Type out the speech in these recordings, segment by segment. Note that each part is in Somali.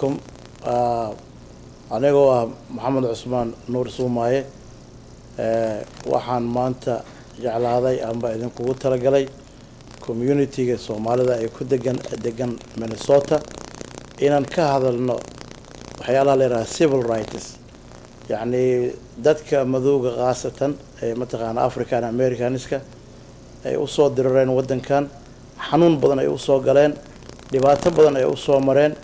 عليكم. أنا محمد عثمان نور سوماي. waxaan maanta jeclaaday amba idinku talagalay community-ga Soomaalida ay ku degan Minnesota inaan ka hadalno waxyaalaha la yiraahdo civil rights, yani dadka madowga qaasatan ee mataqaana African Americanska ay u soo dirareen wadankan, xanuun badan ay u soo galeen, dhibaato badan ay u soo mareen,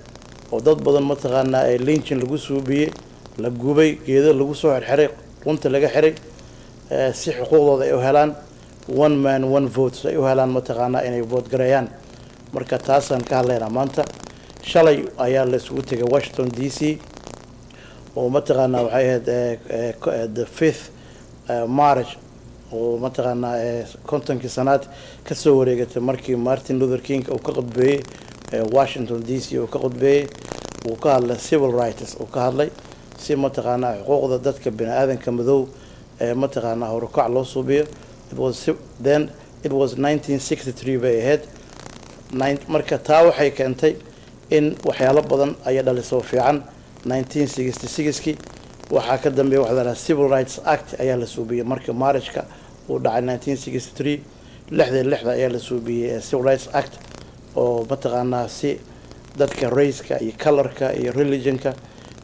oo dad badan mataqaana ay lynching lagu suubiyay, la gubay, geedo lagu soo xirxiray, runta laga xiray si xuquuqdooda ay u helaan one man one vote ay u helaan mataqaana inay vote gareeyaan. marka taasaan ka hadlaynaa maanta. shalay ayaa la isugu tagay Washington DC oo mataqaana waxay ahayd the 5th March oo mataqaana kontonkii sanaad ka soo wareegatay markii Martin Luther King uu ka qodbeeyay Washington DC uu ka qodbeeyay uu ka hadlay civil rights uu ka hadlay si mataqaana xuquuqda dadka bini'aadanka madow mataqaana horukac loo suubiyo. It was 1963 bay ahayd. marka taa waxay keentay in waxyaalo badan ay dhalisay fiican. 1966kii waxa ka dambeeyay waxa la Civil Rights Act ayaa la suubiyay markii March-ka uu dhacay 1963. lixda ayaa la suubiyay Civil Rights Act oo mataqaana si dadka race-ka iyo color-ka iyo religion-ka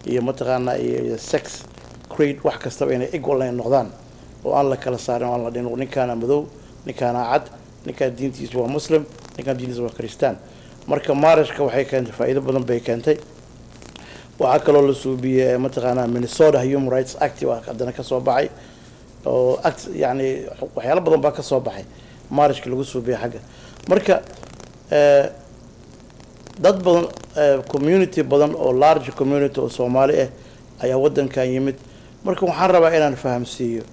iyo mataqaana iyo sex creed wax kasta inay equal ay noqdaan oo aan la kala saarin, aan la dhino ninkaana madow, ninkaana cad, ninka diintiisu waa muslim, ninka diintiisu waa kristaan. marka March-ka waxay keentay faa'iido badan bay keentay. waxa kaloo la suubiyay mataqaana Minnesota Human Rights Act waa hadana ka soo baxay oo act yani waxyaalo badan baa ka soo baxay March-ka lagu suubiyay xagga. marka dad badan community badan oo large community oo Soomaali ah ayaa wadankan yimid. marka waxaan rabaa inaan fahamsiiyo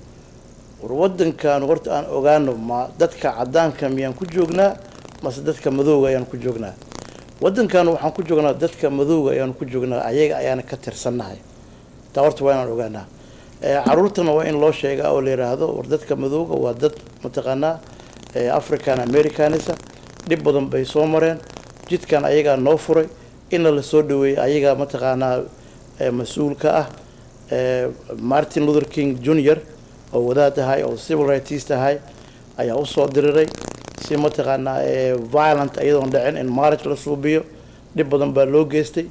wadankan horta aan ogaano ma dadka cadaanka miyaan ku joognaa mase dadka madowga ayaan ku joognaa. wadankan waxaan ku joognaa dadka madowga ayaan ku joognaa, ayaga ayaan ka tirsanahay. taa horta waa inaan ogaanaa. caruurtana waa in loo sheegaa oo la yiraahdo war dadka madowga waa dad mataqaana African Americanisa dhib badan bay soo mareen, jidkan ayaga noo furay in la soo dhaweeyay ayaga mataqaana mas'uulka ah. Martin Luther King Jr. oo wadaad ahay oo civil rights ahay ayaa u soo diriray si mataqaana violent ayadoon dhicin in March la suubiyo. dhib badan baa loo geystay,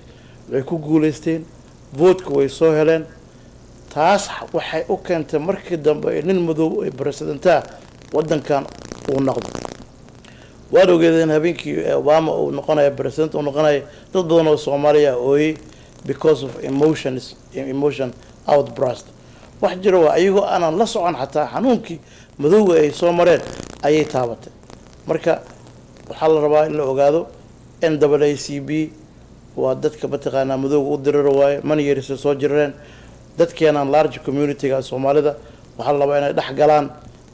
way ku guuleysteen, vote-ka way soo heleen. taas waxay u keentay markii dambe nin madow ay presidenta wadankan uu noqdo. waad ogeedeen habeenkii Obama uu noqonaya president uu noqonaya dad badan oo Soomaaliya ooyay because of emotion outburst. wax jira waa ayagoo aanan la socon xataa xanuunkii madowga ay soo mareen ayay taabatay. marka waxaa la rabaa in la ogaado NAACP waa dadka mataqaana madowga u diriro waaye manyeerisa soo jireen dadkeenan large community-ga Soomaalida. waxaa la rabaa inay dhex galaan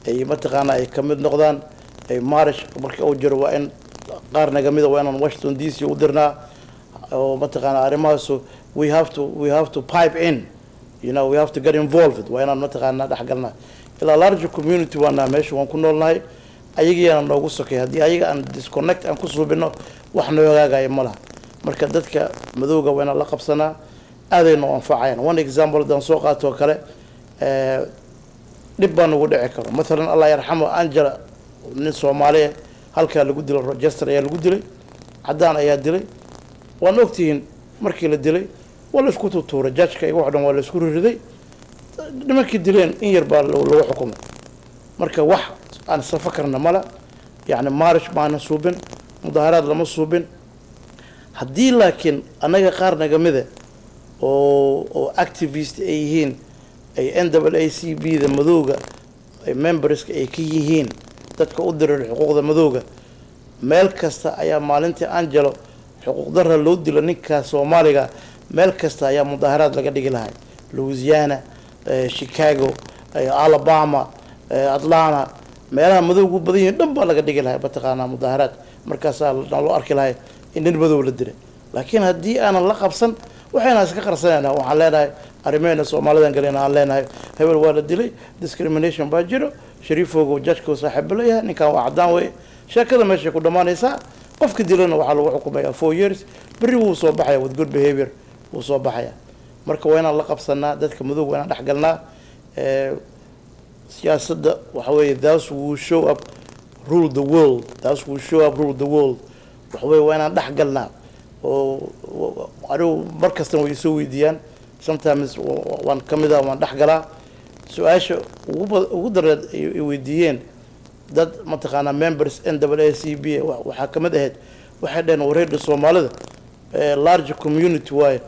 ay mataqaana ay ka mid noqdaan ay March marka uu jiro waa in qaar naga mid ah waa inaan Washington DC u dirnaa oo mataqaana arrimahaas we have to pipe in, you know, we have to get involved. waa inaan mataqaana dhex galnaa ilaa large community waana meesha waan ku noolnahay. ayaga noogu sokay haddii ayaga aan disconnect aan ku suubino wax noogaagaya ma laha. marka dadka madowga waa inaan la qabsanaa, aadayna u anfacayaan. one example dan soo qaato kale dhib baan ugu dhici karo. مثلا الله يرحمه Angela nin Soomaaliya halka lagu dilay Rochester ayaa lagu dilay, cadaan ayaa dilay. waan ogtihiin markii la dilay waa la isku tuuray, judge-ka iyo wax dhan waa la isku riday, nimankii dileen in yar baa lagu xukumay. marka wax aan safakarna mala yani March maana suubin, mudaharaad lama suubin. haddii laakiin anaga qaar naga mid ah oo activist ay yihiin ay NAACP da madowga ay memberska ay ka yihiin dadka u diray xuquuqda madowga, meel kasta ayaa maalintii Angelo xuquuq darra loo dilo ninka Soomaaliga meel kasta ayaa mudaharaad laga dhigi lahay. Louisiana, Chicago, Alabama, Atlanta, meelaha madowga u badan yihiin dhan baa laga dhigi lahay mataqaana mudaharaad. markaasaa loo arki lahay in nin madow la diray. laakiin haddii aanan la qabsan waxayna iska qarsanayna. waxaan leenahay arrimeena Soomaalidan galena aan leenahay hebel waa la dilay, discrimination baa jiro, shariifooga judge-ka saaxiib leeyahay, ninkan waa cadaan way. sheekada meesha ku dhamaanaysaa qofka dilana waxa lagu xukumayaa 4 years. berri wuu soo baxaya with good behavior wuu soo baxaya marka waa inaan la qabsanaa dadka madowga waa inaan dhex galnaa siyaasadda waxa weeye those who show up rule the world those who show up rule the world waxa weeye waa inaan dhex galnaa oo anigu mar kastana way soo weydiiyaan sometimes waan ka mid ah waan dhex galaa su-aasha ugu dareed ay weydiiyeen dad mataqaanaa members NAACP waxaa ka mid ahayd waxay dhaheen wareerda Soomaalida large community waaye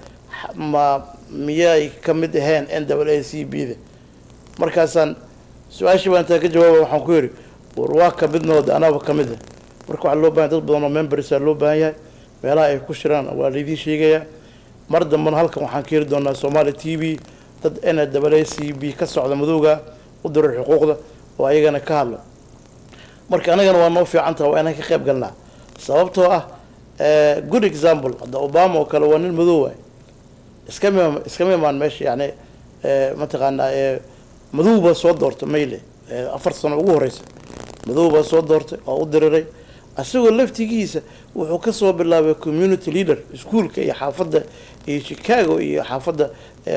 ma miyay ka mid ahayn NAACP markaasaan su-aashii baan intaa ka jawaabay waxaan ku yidhi war waa ka midnooda anaaba ka mid ah marka waxaa loo baahan dad badan oo members loo baahan yahay meelaha ay ku shiraan waa laydin sheegayaa mar dambana halkan waxaan ka heli doonaa Somali TV dad NAACP ka socda madowga u diray xuquuqda oo ayagana ka hadlo marka anagana waa noo fiican tahay waa inaan ka qayb galnaa sababtoo ah good example hadda Obama oo kale waa nin madow ah iska miimaan meesha yani mataqaanaa madow baa soo doortay mayle 4 sano ugu horeysa madow baa soo doortay oo u diriray asagoo laftigiisa wuxuu ka soo bilaabay community leader iskuulka iyo xaafadda iyo Chicago iyo xaafadda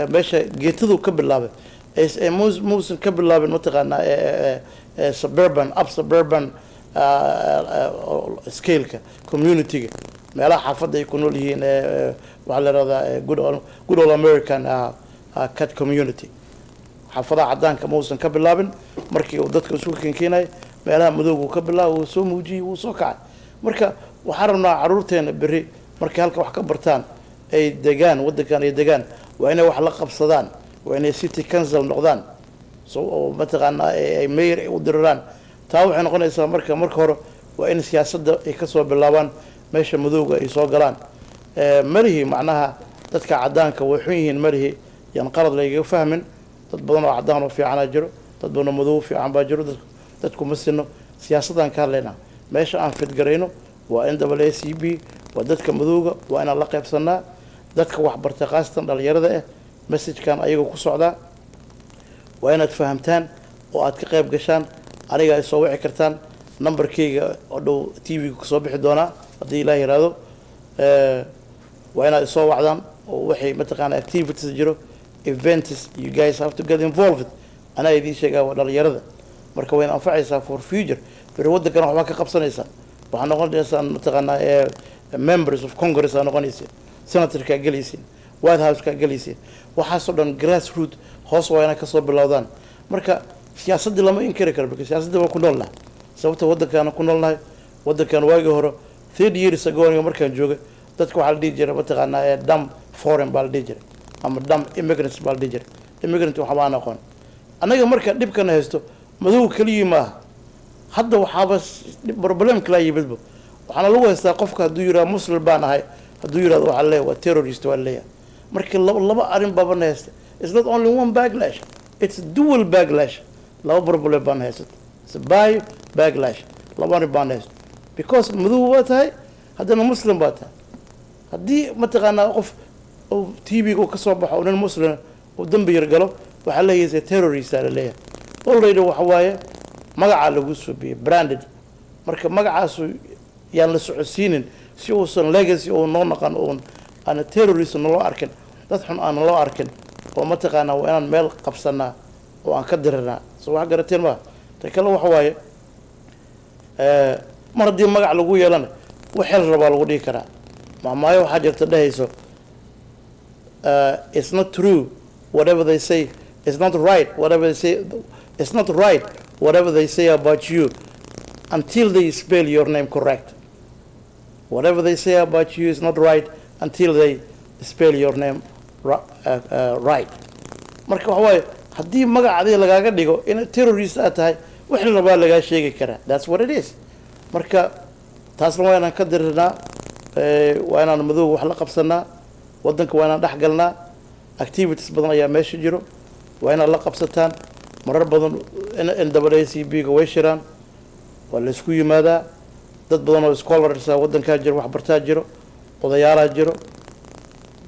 meesha geetadu ka bilaabay muusan ka bilaabin mataqaanaa suburban up suburban scale-ka community-ga meelaha xaafadda ay ku nool yihiin waxa la yiraahdaa good old American cat community xaafadaha cadaanka muusan ka bilaabin markii uu dadka isku keenay meelaha madowga ka bilaabo uu soo muujiyay uu soo kacay marka waxaan rabnaa caruurteena bari markay halka wax ka bartaan ay degaan wadankan ay degaan waa inay wax la qabsadaan waa inay city council noqdaan soo mataqaanaa ay mayor u diraan taa waxay noqonaysaa marka hore waa in siyaasadda ay ka soo bilaabaan meesha madowga ay soo galaan marihi macnaha dadka cadaanka way xun yihiin marihi yan qalad laga fahmin dad badan oo cadaan oo fiican jiro dad badan oo madow fiican baa jiro dadku ma sino siyaasadan ka hadlaynaa meesha aan fidgarayno waa NAACP waa dadka madowga waa inaan la qaybsanaa dadka wax bartay qaasatan dhalinyarada message-kan ayaga ku socdaa waa inaad fahamtaan oo aad ka qayb gashaan aniga ay soo wici kartaan numberkayga oo dhow TV-ga ku soo bixi doonaa haddii Ilaahay yiraahdo waa inaad soo wacdaan oo waxay mataqaanaa activities jiro events you guys have to get involved ana idin sheegaa waa dhalinyarada marka way anfacaysaa for future bari waddankan waxba ka qabsanaysaa waxaan noqonaysaa mataqaanaa members of Congress aan noqonaysaa senator-ka galaysiin White House-ka galaysiin waxaas oo dhan grassroots hoos waa inay ka soo bilowdaan marka siyaasadda lama inkiri karo because siyaasadda waa ku noolnahay sababta waddankan ku noolnahay waddankan waagi hore 30 years ago markaan joogay dadka waxa la dhihi jiray mataqaanaa dam foreign baa la dhihi jiray ama dam immigrants baa la dhihi jiray immigrant waxa baan aqoon anaga marka dhibkan haysto madow kaliya ma hadda waxaaba problem kala yimidba waxaana lagu haystaa qofka hadduu yiraahdo muslim baan ahay hadduu yiraahdo waxa leeyahay waa terrorist waa leeyahay marka laba arin baba haysta it's not only one backlash it's dual backlash laba problem baan haysta it's by backlash laba arin baan haysta because madow waa tahay haddana muslim baa tahay haddii mataqaanaa qof oo TV-ga ka soo baxo nin muslim oo dambi yar galo waxa leeyahay terrorist la leeyahay already waxa waaye magaca lagu soo bixiyay branded marka magacaas yaan la socodsiinin si uusan legacy oo noo naqan oo aan terrorist noo arkin dad xun aan loo arkin oo mataqaanaa waa inaan meel qabsanaa oo aan ka dirirnaa soo wax garateen ma ta kale waxa waaye mar haddii magac lagu yeelana waxa la rabaa lagu dhigi karaa maamaayo waxaa jirta dhahayso it's not true whatever they say it's not right whatever they say it's not right whatever they say about you until they spell your name correct whatever they say about you is not right until they spell your name right marka waxa waaye haddii magacaadii lagaaga dhigo in terrorist aad tahay wixii la rabaa lagaa sheegi karaa that's what it is marka taasna waa inaan ka dirirnaa waa inaan madow wax la qabsanaa waddanka waa inaan dhex galnaa activities badan ayaa meesha jiro waa inaad la qabsataan marar badan NAACP-ga way shiraan waa la isku yimaadaa dad badan oo scholars waddanka jiro wax bartaa jiro odayaalaa jiro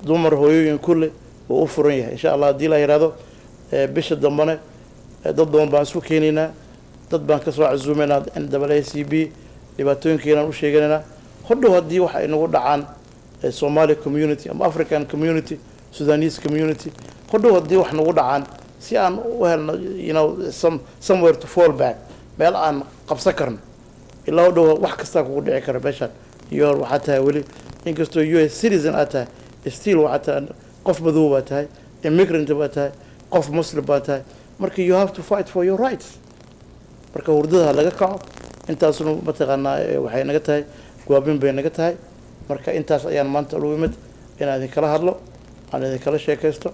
dumar hooyooyin kulle oo u furan yahay insha Allah hadii la yiraahdo bisha dambana dad badan baan isku keenaynaa dad baan ka soo casuumeynaa NAACP dhibaatooyinkeena u sheeganayna hodhow hadii waxa inagu dhacaan Somali community ama African community, Sudanese community hodhow haddii wax nagu dhacaan si aan u helno somewhere to fall back meel aan qabsan karno ilaa hodhow wax kasta kugu dhici kara meeshaan iyo waxaa tahay weli inkastoo US citizen aad tahay still waxaa tahay qof madow baa tahay immigrant baa tahay qof muslim baa tahay marka you have to fight for your rights marka hurdada laga kaco intaasna mataqaanaa waxay naga tahay go'aamin bay naga tahay marka intaas ayaan maanta ugu imid inaan idin kala hadlo aan idin kala sheekaysto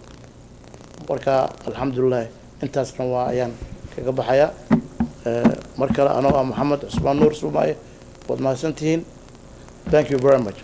marka alxamdulilah intaasna waa ayaan kaga baxayaa mar kale anoo ah Maxamed Cusmaan Nuur Suumaaye waad mahadsantihiin thank you very much